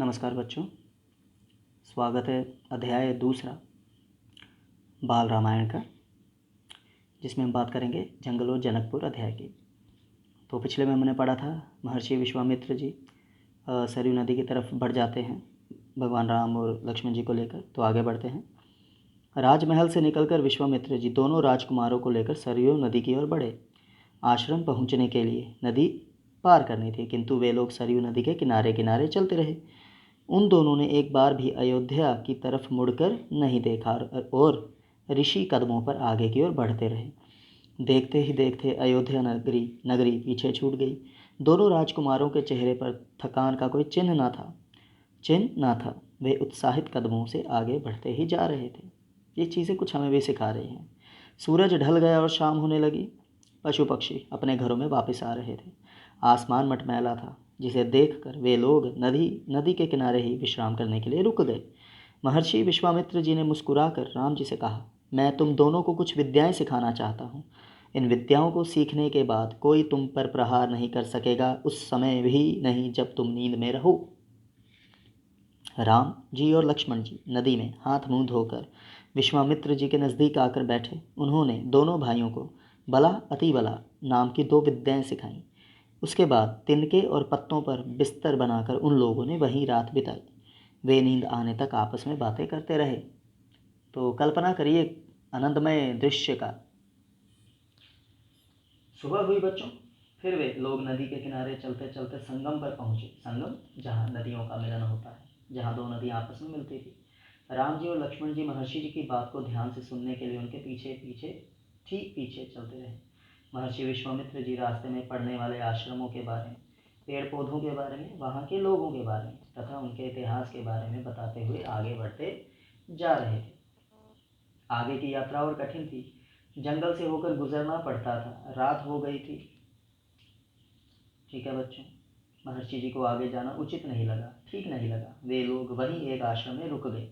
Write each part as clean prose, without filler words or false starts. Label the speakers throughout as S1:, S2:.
S1: नमस्कार बच्चों, स्वागत है अध्याय दूसरा बाल रामायण का, जिसमें हम बात करेंगे जंगल और जनकपुर अध्याय की। तो पिछले में हमने पढ़ा था महर्षि विश्वामित्र जी सरयू नदी की तरफ बढ़ जाते हैं भगवान राम और लक्ष्मण जी को लेकर। तो आगे बढ़ते हैं। राजमहल से निकलकर विश्वामित्र जी दोनों राजकुमारों को लेकर सरयू नदी की ओर बढ़े। आश्रम पहुँचने के लिए नदी पार करनी थी, किंतु वे लोग सरयू नदी के किनारे किनारे चलते रहे। उन दोनों ने एक बार भी अयोध्या की तरफ मुड़कर नहीं देखा और ऋषि कदमों पर आगे की ओर बढ़ते रहे। देखते ही देखते अयोध्या नगरी पीछे छूट गई। दोनों राजकुमारों के चेहरे पर थकान का कोई चिन्ह ना था। वे उत्साहित कदमों से आगे बढ़ते ही जा रहे थे। ये चीज़ें कुछ हमें भी सिखा रही हैं। सूरज ढल गया और शाम होने लगी। पशु पक्षी अपने घरों में वापस आ रहे थे। आसमान मटमैला था, जिसे देखकर वे लोग नदी के किनारे ही विश्राम करने के लिए रुक गए। महर्षि विश्वामित्र जी ने मुस्कुराकर राम जी से कहा, मैं तुम दोनों को कुछ विद्याएं सिखाना चाहता हूँ। इन विद्याओं को सीखने के बाद कोई तुम पर प्रहार नहीं कर सकेगा, उस समय भी नहीं जब तुम नींद में रहो। राम जी और लक्ष्मण जी नदी में हाथ मुंह धोकर विश्वामित्र जी के नज़दीक आकर बैठे। उन्होंने दोनों भाइयों को बला अति बला नाम की 2 विद्याएं सिखाईं। उसके बाद तिनके और पत्तों पर बिस्तर बनाकर उन लोगों ने वहीं रात बिताई। वे नींद आने तक आपस में बातें करते रहे। तो कल्पना करिए आनंदमय दृश्य का। सुबह हुई बच्चों। फिर वे लोग नदी के किनारे चलते चलते संगम पर पहुंचे। संगम जहाँ नदियों का मिलन होता है, जहाँ 2 नदियाँ आपस में मिलती थी। राम जी और लक्ष्मण जी महर्षि जी की बात को ध्यान से सुनने के लिए उनके ठीक पीछे चलते रहे। महर्षि विश्वामित्र जी रास्ते में पड़ने वाले आश्रमों के बारे में, पेड़ पौधों के बारे में, वहाँ के लोगों के बारे में तथा उनके इतिहास के बारे में बताते हुए आगे बढ़ते जा रहे थे। आगे की यात्रा और कठिन थी। जंगल से होकर गुजरना पड़ता था। रात हो गई थी। ठीक है बच्चों, महर्षि जी को आगे जाना उचित नहीं लगा, ठीक नहीं लगा। वे लोग वहीं एक आश्रम में रुक गए।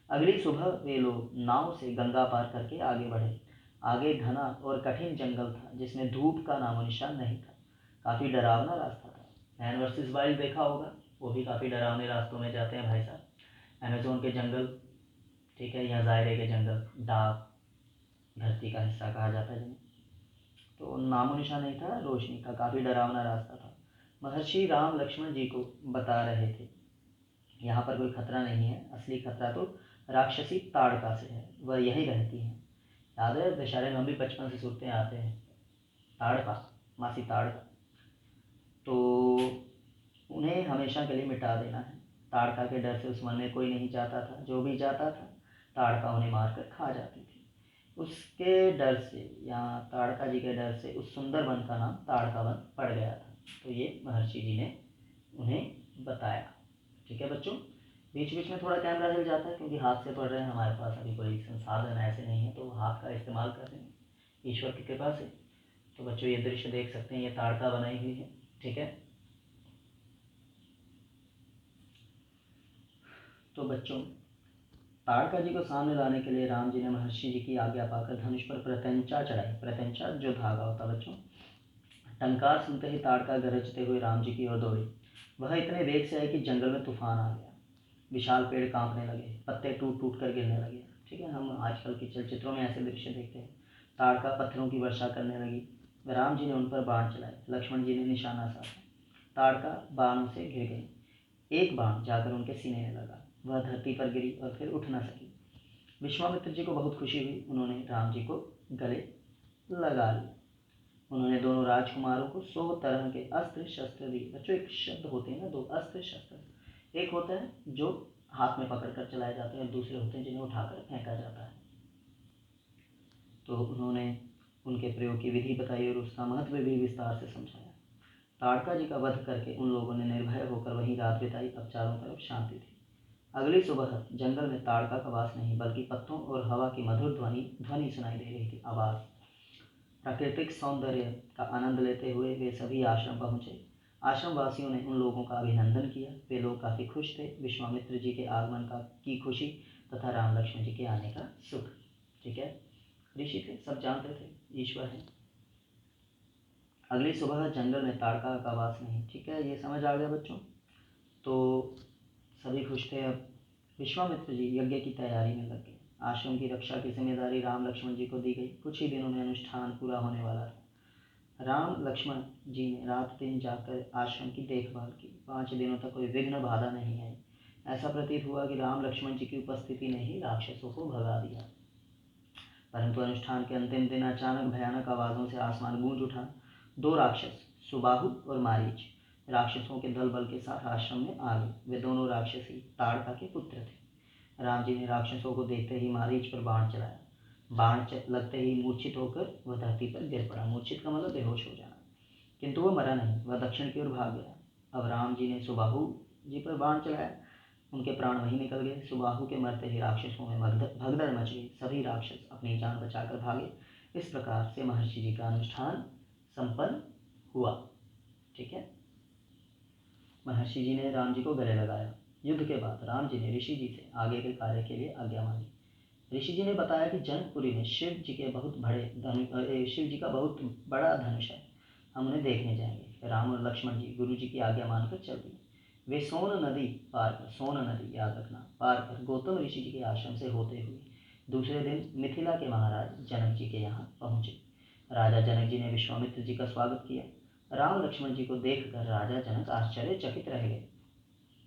S1: अगली सुबह वे लोग नाव से गंगा पार करके आगे बढ़े। आगे घना और कठिन जंगल था, जिसमें धूप का नामो निशान नहीं था। काफ़ी डरावना रास्ता था। मैन वर्सेस वाइल्ड देखा होगा, वो भी काफ़ी डरावने रास्तों में जाते हैं भाई साहब। अमेजोन के जंगल, ठीक है, या ज़ायरे के जंगल, डार्क धरती का हिस्सा कहा जाता है जिन्हें। तो नामो निशान नहीं था रोशनी का, काफ़ी डरावना रास्ता था। महर्षि राम लक्ष्मण जी को बता रहे थे, यहाँ पर कोई खतरा नहीं है, असली खतरा तो राक्षसी ताड़का से है, वह यही रहती है। याद है दशहरे में हम भी बचपन से सुनते आते हैं, ताड़का, मासी ताड़का। तो उन्हें हमेशा के लिए मिटा देना है। ताड़का के डर से उस वन में कोई नहीं जाता था। जो भी जाता था ताड़का उन्हें मारकर खा जाती थी। उसके डर से, यहाँ ताड़का जी के डर से, उस सुंदर वन का नाम ताड़का वन पड़ गया था। तो ये महर्षि जी ने उन्हें बताया। ठीक है बच्चों, बीच बीच में थोड़ा कैमरा हिल जाता है क्योंकि हाथ से पढ़ रहे हैं, हमारे पास अभी कोई संसाधन ऐसे नहीं है, तो हाथ का इस्तेमाल कर रहे हैं ईश्वर की कृपा से। तो बच्चों ये दृश्य देख सकते हैं, ये ताड़का बनाई हुई है। ठीक है, तो बच्चों ताड़का जी को सामने लाने के लिए राम जी ने महर्षि जी की आज्ञा पाकर धनुष पर प्रत्यंचा चढ़ाई। प्रत्यंचा जो धागा होता बच्चों। टंकार सुनते ही ताड़का गरजते हुए राम जी की ओर दौड़ी। वह इतने वेग से आई कि जंगल में तूफान आ गया। विशाल पेड़ कांपने लगे, पत्ते टूट टूट कर गिरने लगे। ठीक है, हम आजकल के चलचित्रों में ऐसे दृश्य देखते हैं। ताड़का पत्थरों की वर्षा करने लगी। राम जी ने उन पर बाण चलाए, लक्ष्मण जी ने निशाना साधा। ताड़का बाणों से घिर गई। एक बाण जाकर उनके सीने में लगा। वह धरती पर गिरी और फिर उठ न सकी। विश्वामित्र जी को बहुत खुशी हुई। उन्होंने राम जी को गले लगा लिया। उन्होंने दोनों राजकुमारों को 100 तरह के अस्त्र शस्त्र दिए। बच्चों एक शब्द होते हैं ना, 2 अस्त्र शस्त्र। एक होता है जो हाथ में पकड़ कर चलाए जाते हैं, दूसरे होते हैं जिन्हें उठाकर फेंका जाता है। तो उन्होंने उनके प्रयोग की विधि बताई और उसका महत्व भी विस्तार से समझाया। ताड़का जी का वध करके उन लोगों ने निर्भय होकर वहीं रात बिताई। अब चारों तरफ शांति थी। अगली सुबह जंगल में ताड़का का वास नहीं, बल्कि पत्तों और हवा की मधुर ध्वनि सुनाई दे रही थी, आवाज़। प्राकृतिक सौंदर्य का आनंद लेते हुए वे सभी आश्रम पहुँचे। आश्रम वासियों ने उन लोगों का अभिनंदन किया। वे लोग काफ़ी खुश थे, विश्वामित्र जी के आगमन की खुशी तथा राम लक्ष्मण जी के आने का सुख। ठीक है, ऋषि थे, सब जानते थे ईश्वर है। अगली सुबह जंगल में ताड़का का वास नहीं। ठीक है, ये समझ आ गया बच्चों। तो खुश थे। अब विश्वामित्र जी यज्ञ की तैयारी में लग गए। आश्रम की रक्षा की जिम्मेदारी राम लक्ष्मण जी को दी गई। कुछ ही दिनों में अनुष्ठान पूरा होने वाला था। राम लक्ष्मण जी ने रात दिन जाकर आश्रम की देखभाल की। 5 दिनों तक कोई विघ्न बाधा नहीं आई। ऐसा प्रतीत हुआ कि राम लक्ष्मण जी की उपस्थिति ने ही राक्षसों को भगा दिया। परंतु अनुष्ठान के अंतिम दिन अचानक भयानक आवाज़ों से आसमान गूंज उठा। 2 राक्षस, सुबाहु और मारीच, राक्षसों के दल बल के साथ आश्रम में आ गए। वे दोनों राक्षसी ताड़का के पुत्र थे। राम जी ने राक्षसों को देखते ही मारीच पर बाण चलाया। बाण लगते ही मूर्छित होकर वह धरती पर गिर पड़ा। मूर्छित का मतलब बेहोश हो जाना। किंतु वह मरा नहीं, वह दक्षिण की ओर भाग गया। अब राम जी ने सुबाहु जी पर बाण चलाया। उनके प्राण वहीं निकल गए। सुबाहु के मरते ही राक्षसों में भगदड़ मच गई। सभी राक्षस अपनी जान बचाकर भागे। इस प्रकार से महर्षि जी का अनुष्ठान संपन्न हुआ। ठीक है। महर्षि जी ने राम जी को गले लगाया। युद्ध के बाद राम जी ने ऋषि जी से आगे के कार्य के लिए आज्ञा मांगी। ऋषि जी ने बताया कि जनकपुरी में शिव जी का बहुत बड़ा धनुष है। हम उन्हें देखने जाएंगे। राम और लक्ष्मण जी गुरु जी की आज्ञा मानकर चल दिए। वे सोन नदी याद रखना, पार कर गौतम ऋषि जी के आश्रम से होते हुए दूसरे दिन मिथिला के महाराज जनक जी के यहाँ पहुँचे। राजा जनक जी ने विश्वामित्र जी का स्वागत किया। राम लक्ष्मण जी को देखकर राजा जनक आश्चर्यचकित रह गए।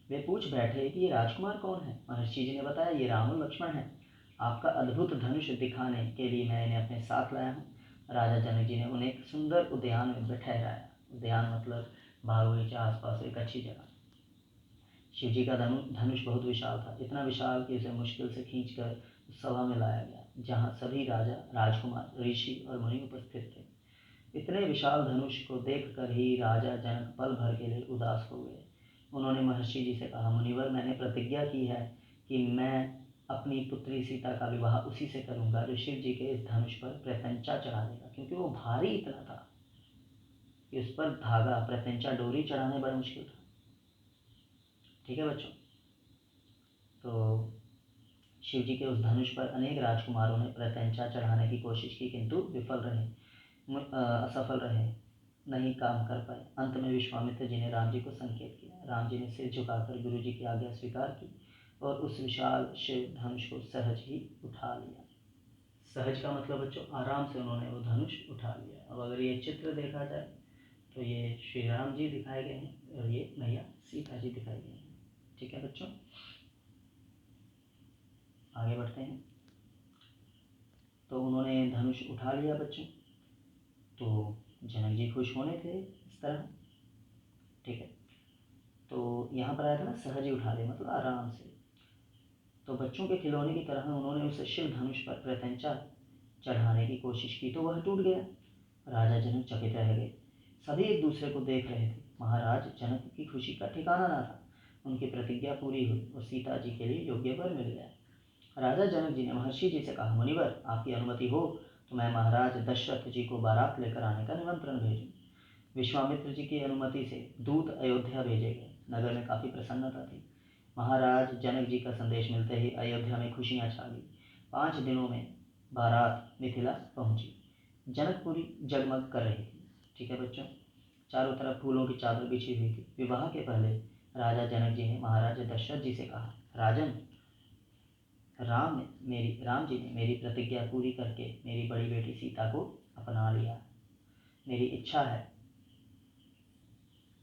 S1: वे पूछ बैठे कि ये राजकुमार कौन है। महर्षि जी ने बताया, ये राम और लक्ष्मण है। आपका अद्भुत धनुष दिखाने के लिए मैं इन्हें अपने साथ लाया हूँ। राजा जनक जी ने उन्हें एक सुंदर उद्यान में ठहराया। उद्यान मतलब बाग बगीचा, आसपास एक अच्छी जगह। शिव जी का धनुष बहुत विशाल था, इतना विशाल कि उसे मुश्किल से खींचकर सभा में लाया गया, जहाँ सभी राजा, राजकुमार, ऋषि और मुनि उपस्थित थे। इतने विशाल धनुष को देखकर ही राजा जनक पल भर के लिए उदास हो गए। उन्होंने महर्षि जी से कहा, मुनिवर, मैंने प्रतिज्ञा की है कि मैं अपनी पुत्री सीता का विवाह उसी से करूंगा जो शिव जी के इस धनुष पर प्रत्यंचा चढ़ा देगा, क्योंकि वो भारी इतना था कि उस पर धागा, प्रत्यंचा, डोरी चढ़ाने बड़ा मुश्किल था। ठीक है बच्चों। तो शिव जी के उस धनुष पर अनेक राजकुमारों ने प्रत्यंचा चढ़ाने की कोशिश की, किंतु असफल रहे, नहीं काम कर पाए। अंत में विश्वामित्र जी ने राम जी को संकेत किया। राम जी ने सिर झुकाकर गुरु जी की आज्ञा स्वीकार की और उस विशाल शिव धनुष को सहज ही उठा लिया। सहज का मतलब बच्चों आराम से उन्होंने वो धनुष उठा लिया। अब अगर ये चित्र देखा जाए तो ये श्री राम जी दिखाए गए हैं और ये मैया सीता जी दिखाई गई हैं। ठीक है बच्चों, आगे बढ़ते हैं। तो उन्होंने धनुष उठा लिया बच्चों। तो जनक जी खुश होने थे इस तरह। ठीक है। तो यहाँ पर आया था ना, सहज ही उठा ले, मतलब आराम से। तो बच्चों के खिलौने की तरह उन्होंने उस शिव धनुष पर प्रत्यंचा चढ़ाने की कोशिश की तो वह टूट गया। राजा जनक चकित रह गए। सभी एक दूसरे को देख रहे थे। महाराज जनक की खुशी का ठिकाना न था। उनकी प्रतिज्ञा पूरी हुई और सीता जी के लिए योग्य वर मिल गया। राजा जनक जी ने महर्षि जी से कहा, मुनिवर, आपकी अनुमति हो तो मैं महाराज दशरथ जी को बारात लेकर आने का निमंत्रण भेजूं। विश्वामित्र जी की अनुमति से दूत अयोध्या भेजे गए। नगर में काफ़ी प्रसन्नता थी। महाराज जनक जी का संदेश मिलते ही अयोध्या में खुशियाँ छा गई। 5 दिनों में बारात मिथिला पहुंची। जनकपुरी जगमग कर रही थी। ठीक है बच्चों, चारों तरफ फूलों की चादर बिछी हुई थी। विवाह के पहले राजा जनक जी ने महाराज दशरथ जी से कहा, राजन, राम जी ने मेरी प्रतिज्ञा पूरी करके मेरी बड़ी बेटी सीता को अपना लिया। मेरी इच्छा है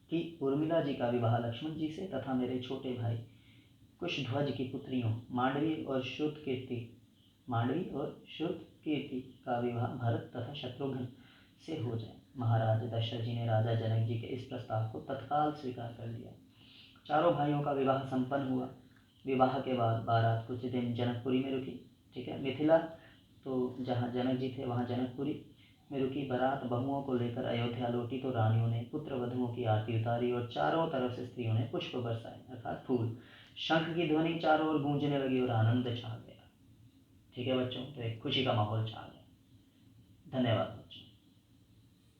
S1: कि उर्मिला जी का विवाह लक्ष्मण जी से तथा मेरे छोटे भाई कुशध्वज की पुत्रियों मांडवी और श्रुतकीर्ति का विवाह भरत तथा शत्रुघ्न से हो जाए। महाराज दशरथ जी ने राजा जनक जी के इस प्रस्ताव को तत्काल स्वीकार कर लिया। चारों भाइयों का विवाह संपन्न हुआ। विवाह के बाद बारात कुछ दिन जनकपुरी में रुकी। ठीक है। मिथिला, तो जहाँ जनक जी थे वहाँ जनकपुरी में रुकी। बारात बहुओं को लेकर अयोध्या लौटी तो रानियों ने पुत्र वधुओं की आरती उतारी और चारों तरफ से स्त्रियों ने पुष्प बरसाए, अर्थात फूल। शंख की ध्वनि चारों ओर गूंजने लगी और आनंद छा गया। ठीक है बच्चों, तो एक खुशी का माहौल छा गया। धन्यवाद बच्चों।